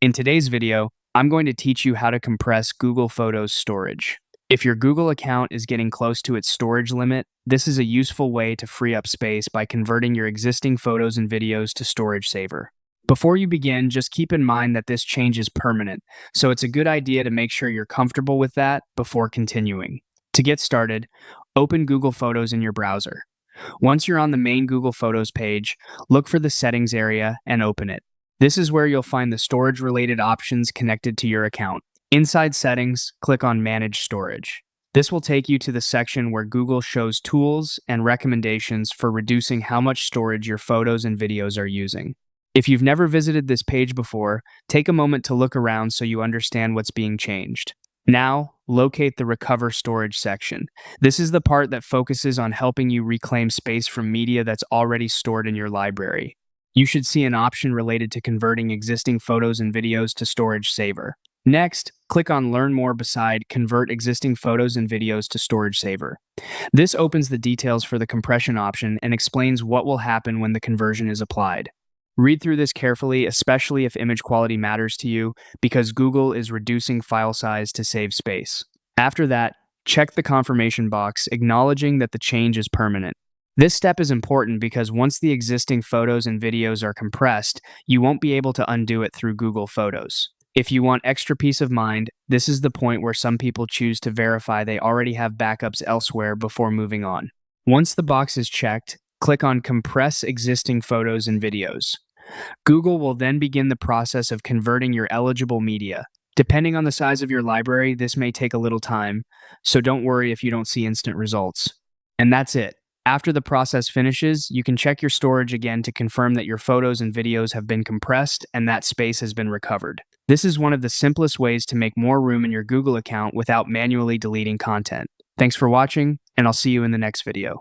In today's video, I'm going to teach you how to compress Google Photos storage. If your Google account is getting close to its storage limit, this is a useful way to free up space by converting your existing photos and videos to Storage Saver. Before you begin, just keep in mind that this change is permanent, so it's a good idea to make sure you're comfortable with that before continuing. To get started, open Google Photos in your browser. Once you're on the main Google Photos page, look for the Settings area and open it. This is where you'll find the storage-related options connected to your account. Inside Settings, click on Manage Storage. This will take you to the section where Google shows tools and recommendations for reducing how much storage your photos and videos are using. If you've never visited this page before, take a moment to look around so you understand what's being changed. Now, locate the Recover Storage section. This is the part that focuses on helping you reclaim space from media that's already stored in your library. You should see an option related to converting existing photos and videos to Storage Saver. Next, click on Learn More beside Convert Existing Photos and Videos to Storage Saver. This opens the details for the compression option and explains what will happen when the conversion is applied. Read through this carefully, especially if image quality matters to you, because Google is reducing file size to save space. After that, check the confirmation box, acknowledging that the change is permanent. This step is important because once the existing photos and videos are compressed, you won't be able to undo it through Google Photos. If you want extra peace of mind, this is the point where some people choose to verify they already have backups elsewhere before moving on. Once the box is checked, click on Compress Existing Photos and Videos. Google will then begin the process of converting your eligible media. Depending on the size of your library, this may take a little time, so don't worry if you don't see instant results. And that's it. After the process finishes, you can check your storage again to confirm that your photos and videos have been compressed and that space has been recovered. This is one of the simplest ways to make more room in your Google account without manually deleting content. Thanks for watching, and I'll see you in the next video.